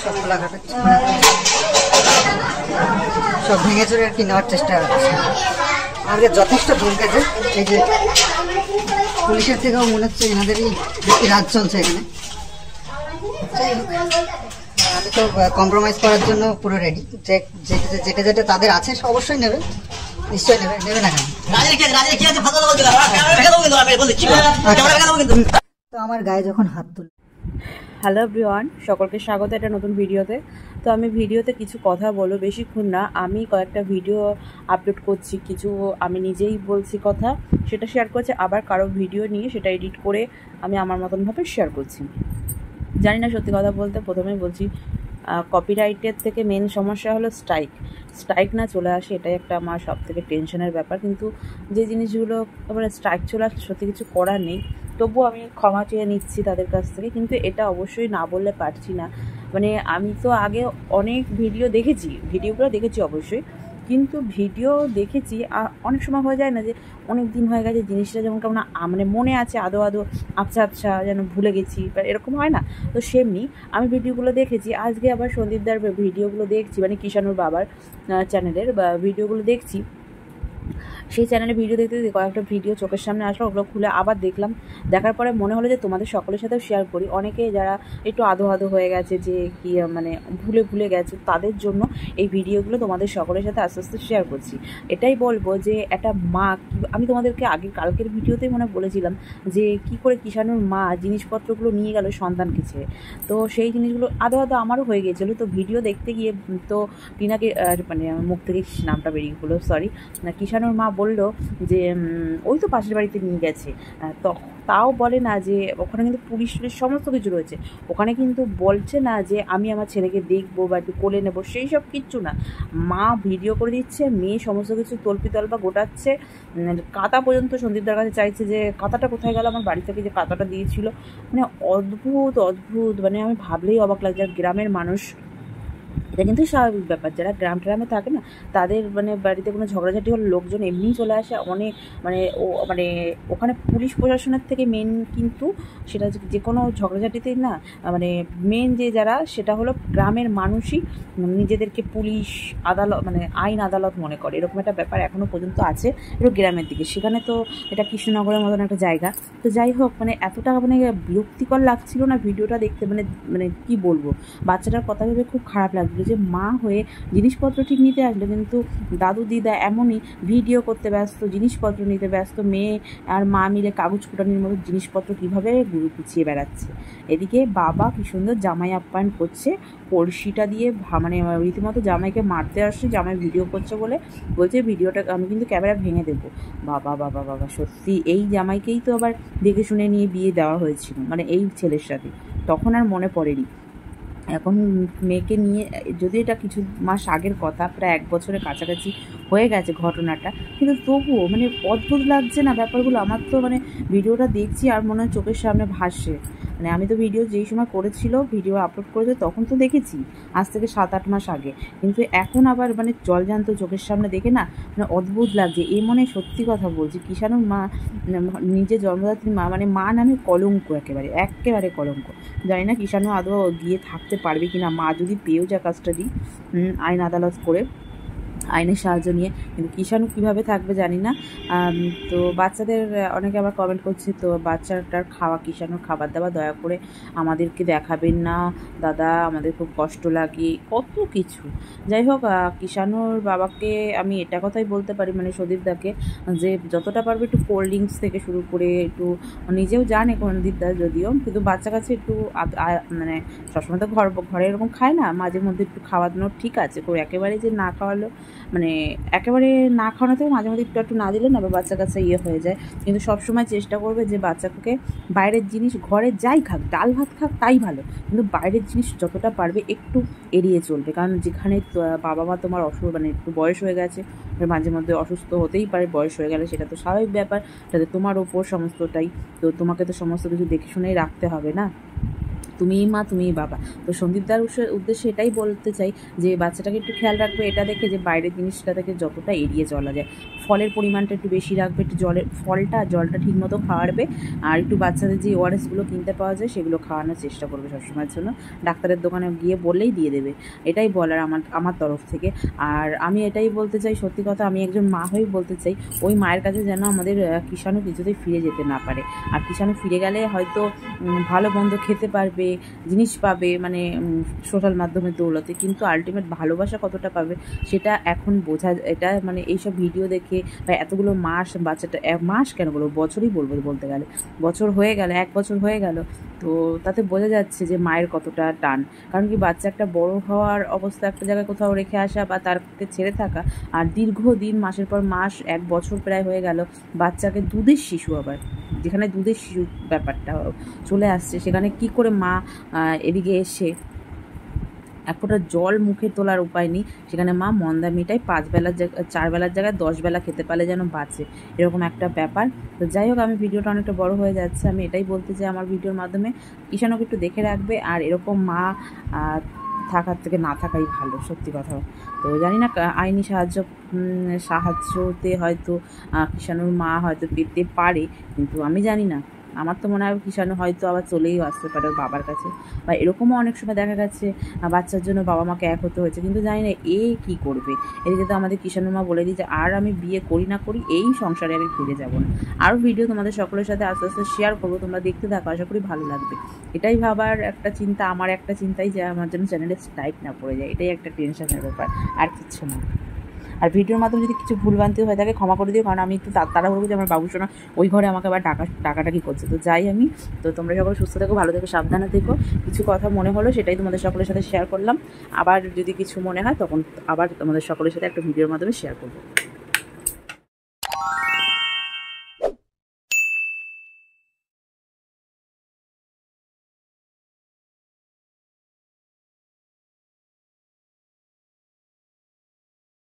সব খোলাঘাটাচ্ছে, সব ভেঙে চড়ে আর কি নেওয়ার চেষ্টা করছে। আমাদের যথেষ্ট ধমকেছে, এই যে পুলিশের থেকেও মনে হচ্ছে এনাদেরই বেশি রাজ চলছে এখানে। আমি তো কম্প্রোমাইজ করার জন্য পুরো রেডি, যেটা যেটা তাদের আছে অবশ্যই নেবে, নিশ্চয়ই নেবে, নেবে না কেন? তো আমার গায়ে যখন হাত তুলে। হ্যালো এভরিওয়ান, সকলকে স্বাগত একটা নতুন ভিডিওতে। তো আমি ভিডিওতে কিছু কথা বলবো, বেশিক্ষণ না। আমি কয়েকটা ভিডিও আপলোড করছি, কিছু আমি নিজেই বলছি কথা, সেটা শেয়ার করছি, আবার কারো ভিডিও নিয়ে সেটা এডিট করে আমি আমার মতনভাবে শেয়ার করছি। জানি না, সত্যি কথা বলতে প্রথমেই বলছি, কপিরাইটের থেকে মেন সমস্যা হলো স্ট্রাইক না চলে আসে, এটাই একটা আমার সব থেকে টেনশনের ব্যাপার। কিন্তু যে জিনিসগুলো মানে স্ট্রাইক চলে আসলে সত্যি কিছু করার নেই, তবুও আমি ক্ষমা চেয়ে নিচ্ছি তাদের কাছ থেকে। কিন্তু এটা অবশ্যই না বললে পারছি না। মানে আমি তো আগে অনেক ভিডিওগুলো দেখেছি অবশ্যই, কিন্তু ভিডিও দেখেছি অনেক সময় হয়ে যায় না যে অনেক দিন হয়ে গেছে জিনিসটা, যেমন কেমন মানে মনে আছে আদো আবছা যেন ভুলে গেছি, এরকম হয় না? তো সেমনি আমি ভিডিওগুলো দেখেছি, আজকে আবার সন্দীপদার ভিডিওগুলো দেখছি, মানে কিষাণুর বাবার চ্যানেলের ভিডিওগুলো দেখছি। সেই চ্যানেলে ভিডিও দেখতে কয়েকটা ভিডিও চোখের সামনে আসলো, ওগুলো খুলে আবার দেখলাম। দেখার পরে মনে হলো যে তোমাদের সকলের সাথেও শেয়ার করি। অনেকে যারা একটু আদো হয়ে গেছে, যে কি মানে ভুলে গেছে, তাদের জন্য এই ভিডিওগুলো তোমাদের সকলের সাথে আস্তে আস্তে শেয়ার করছি। এটাই বলবো যে একটা মা, আমি তোমাদেরকে কালকের ভিডিওতেই মনে বলেছিলাম যে কি করে কিষাণুর মা জিনিসপত্রগুলো নিয়ে গেল সন্তানকে ছেড়ে। তো সেই জিনিসগুলো আদো আমারও হয়ে গিয়েছিলো। তো ভিডিও দেখতে গিয়ে তো টিনাকে মানে আমার মুখ থেকে নামটা বেরিয়ে হলো, সরি, কিষাণুর মা বললো যে ওই তো পাশের বাড়িতে নিয়ে গেছে। তো তাও বলে না যে ওখানে কিন্তু পুলিশ সমস্ত কিছু রয়েছে, ওখানে কিন্তু বলছে না যে আমি আমার ছেলেকে দেখবো বা একটু কোলে নেবো, সেই সব কিচ্ছু না। মা ভিডিও করে দিচ্ছে, মেয়ে সমস্ত কিছু তল্পিতল্পা গোটাচ্ছে, কাঁথা পর্যন্ত সন্দীপদার কাছে চাইছে যে কাঁথাটা কোথায় গেল, আমার বাড়ি থেকে যে কাঁথাটা দিয়েছিল। মানে অদ্ভুত, মানে আমি ভাবলেই অবাক লাগছে। আর গ্রামের মানুষ, এটা কিন্তু স্বাভাবিক ব্যাপার, যারা গ্রামে থাকে না, তাদের মানে বাড়িতে কোনো ঝগড়াঝাটি হলে লোকজন এমনিই চলে আসে। অনেক মানে ওখানে পুলিশ প্রশাসনের থেকে মেন, কিন্তু সেটা যে কোনো ঝগড়াঝাটিতেই না, মানে মেন যে যারা, সেটা হলো গ্রামের মানুষই নিজেদেরকে পুলিশ আদালত, মানে আইন আদালত মনে করে। এরকম একটা ব্যাপার এখনও পর্যন্ত আছে একটু গ্রামের দিকে। সেখানে তো এটা কৃষ্ণনগরের মতন একটা জায়গা। তো যাই হোক, মানে এতটা মানে বিরক্তিকর লাগছিল না ভিডিওটা দেখতে, মানে কি বলবো, বাচ্চাটার কথা ভেবে খুব খারাপ লাগলো যে মা হয়ে জিনিসপত্র ঠিক নিতে আসলো, কিন্তু দাদু দিদা এমনই ভিডিও করতে ব্যস্ত, জিনিসপত্র নিতে ব্যস্ত, মেয়ে আর মা মিলে কাগজ ফুটানির মতো জিনিসপত্র কীভাবে গুছিয়ে বেড়াচ্ছে। এদিকে বাবা কি সুন্দর জামাই আপ্যায়ন করছে, কলসিটা দিয়ে মানে রীতিমতো জামাইকে মারতে আসছে, জামাই ভিডিও করছে বলে বলছে ভিডিওটা আমি কিন্তু ক্যামেরা ভেঙে দেবো। বাবা বাবা বাবা, সত্যি এই জামাইকেই তো আবার দেখে শুনে নিয়ে বিয়ে দেওয়া হয়েছিল, মানে এই ছেলের সাথে, তখন আর মনে পড়েনি। এখন মেয়েকে নিয়ে, যদি এটা কিছু মাস আগের কথা, প্রায় 1 বছরের কাছাকাছি হয়ে গেছে ঘটনাটা, কিন্তু তবুও মানে অদ্ভুত লাগছে না ব্যাপারগুলো। আমার তো মানে ভিডিওটা দেখছি আর মনে হয় চোখের সামনে ভাসছে। মানে আমি তো ভিডিও যেই সময় ভিডিও আপলোড করেছে তখন তো দেখেছি, আজ থেকে 7-8 মাস আগে, কিন্তু এখন আবার মানে জলজান্ত চোখের সামনে দেখে না মানে অদ্ভুত লাগছে। এই মনে সত্যি কথা বলছি, কিষাণুর মা, নিজে জন্মদাত্রী মা, মানে মা নামে কলঙ্ক, একেবারে কলঙ্ক। জানি না কিষাণু আদৌ গিয়ে থাকতে পারবে কিনা, মা যদি পেয়েও যায় কাস্টাডি আইন আদালত করে, আইনের সাহায্য নিয়ে, কিন্তু কিষাণু কীভাবে থাকবে জানি না। তো বাচ্চাদের অনেকে আবার কমেন্ট করছে, তো বাচ্চাটার কিষাণুর খাবার দাবার দয়া করে আমাদেরকে দেখাবেন না দাদা, আমাদের খুব কষ্ট লাগে, কত কিছু। যাই হোক, কিষাণুর বাবাকে আমি এটা কথাই বলতে পারি, মানে সন্দীপদাকে, যে যতটা পারবে একটু কোল্ড ড্রিঙ্কস থেকে শুরু করে, একটু নিজেও জানে সন্দীপদা যদিও, কিন্তু বাচ্চা কাছে একটু মানে সবসময় তো ঘরে এরকম খায় না, মাঝে মধ্যে একটু খাওয়ানো ঠিক আছে, একেবারে যে না খাওয়ালো, মানে একেবারে না খাওয়ানো থেকে মাঝে মধ্যে একটু না দিলে না বাচ্চা কাছে হয়ে যায়। কিন্তু সবসময় চেষ্টা করবে যে বাচ্চাকে বাইরের জিনিস, ঘরে যাই খাক, ডাল ভাত খাক তাই ভালো, কিন্তু বাইরের জিনিস যতটা পারবে একটু এড়িয়ে চলবে। কারণ যেখানে বাবা মা তোমার মানে একটু বয়স হয়ে গেছে, মাঝে মধ্যে অসুস্থ হতেই পারে, বয়স হয়ে গেলে সেটা তো স্বাভাবিক ব্যাপার, তাতে তোমার ওপর সমস্তটাই, তো তোমাকে তো সমস্ত কিছু দেখে শুনেই রাখতে হবে না, তুমিই মা তুমিই বাবা। তো সন্দীপদার উদ্দেশ্যে এটাই বলতে চাই যে বাচ্চাটাকে একটু খেয়াল রাখবে, এটা দেখে যে বাইরের জিনিসটা থেকে যতটা এড়িয়ে চলা যায়। ফলের পরিমাণটা একটু বেশি রাখবে, একটু জলটা ঠিকমতো খাওয়াবে, আর একটু বাচ্চাদের যে ওআরএসগুলো কিনতে পাওয়া যায় সেগুলো খাওয়ানোর চেষ্টা করবে সবসময়ের জন্য। ডাক্তারের দোকানে গিয়ে বললেই দিয়ে দেবে, এটাই বলার আমার তরফ থেকে। আর আমি এটাই বলতে চাই, সত্যি কথা আমি একজন মা হয়েই বলতে চাই, ওই মায়ের কাছে যেন আমাদের কিষাণু কিছুতেই ফিরে যেতে না পারে। আর কিষাণু ফিরে গেলে হয়তো ভালো মন্দ খেতে পারবে, জিনিস পাবে, মানে সোশ্যাল মাধ্যমের দৌলতে, কিন্তু আলটিমেট ভালোবাসা কতটা পাবে সেটা এখন বোঝা, এটা মানে এইসব ভিডিও দেখে বা এতগুলো মাস বাচ্চাটা, মাস কেন বলবো, বছরই বলবো, বলতে গেলে বছর হয়ে গেল, 1 বছর হয়ে গেল, তো তাতে বোঝা যাচ্ছে যে মায়ের কতটা টান। কারণ কি বাচ্চা একটা বড় হওয়ার অবস্থা, একটা জায়গায় কোথাও রেখে আসা বা তারকে ছেড়ে থাকা, আর দীর্ঘদিন মাসের পর মাস 1 বছর প্রায় হয়ে গেল বাচ্চাকে, দুধের শিশু আবার, যেখানে দুধের শিশু ব্যাপারটা চলে আসছে, সেখানে কি করে মা এদিকে এসে এক ফোঁটা জল মুখে তোলার উপায় নেই, সেখানে মা মন্দা মিটাই 5 বেলার জায়গায় 4 বেলার জায়গায় 10 বেলা খেতে পারলে যেন বাঁচে, এরকম একটা ব্যাপার। তো যাই হোক, আমি ভিডিওটা অনেকটা বড় হয়ে যাচ্ছে, আমি এটাই বলতে চাই আমার ভিডিওর মাধ্যমে, কিষাণুকে একটু দেখে রাখবে, আর এরকম মা থাকার থেকে না থাকাই ভালো, সত্যি কথা। তো জানি না আইনি সাহায্যতে হয়তো কিষাণুর মা হয়তো পেতে পারে, কিন্তু আমি জানি না, আমার তো মনে হয় কিষাণু হয়তো আবার চলেই আসতে পারে ওর বাবার কাছে, বা এরকমও অনেক সময় দেখা গেছে বাচ্চার জন্য বাবা মাকে এক হতে হয়েছে, কিন্তু জানি না এ কী করবে। এদিকে তো আমাদের কিষাণুর মা বলে দিয়েছে, আর আমি বিয়ে করি না করি এই সংসারে আমি ফিরে যাব না। আরও ভিডিও তোমাদের সকলের সাথে আস্তে আস্তে শেয়ার করবো, তোমরা দেখতে থাকো, আশা করি ভালো লাগবে। এটাই ভাবার একটা চিন্তা, আমার একটা চিন্তাই যে আমার জন্য চ্যানেলে স্ট্রাইক না পড়ে যায়, এটাই একটা টেনশনের ব্যাপার, আর কিচ্ছু না। আর ভিডিওর মাধ্যমে যদি কিছু ভুলভ্রান্তি হয়ে থাকে ক্ষমা করে দিও, কারণ আমি একটু তাড়াহুড়ো যে আমার বাবুসোনা ওই ঘরে আমাকে আবার ডাকাডাকি করছে, তো যাই আমি। তো তোমরা সকলে সুস্থ থেকো, ভালো থেকো, সাবধানে থেকো। কিছু কথা মনে হলো সেটাই তোমাদের সকলের সাথে শেয়ার করলাম, আবার যদি কিছু মনে হয় তখন আবার তোমাদের সকলের সাথে একটা ভিডিওর মাধ্যমে শেয়ার করবো।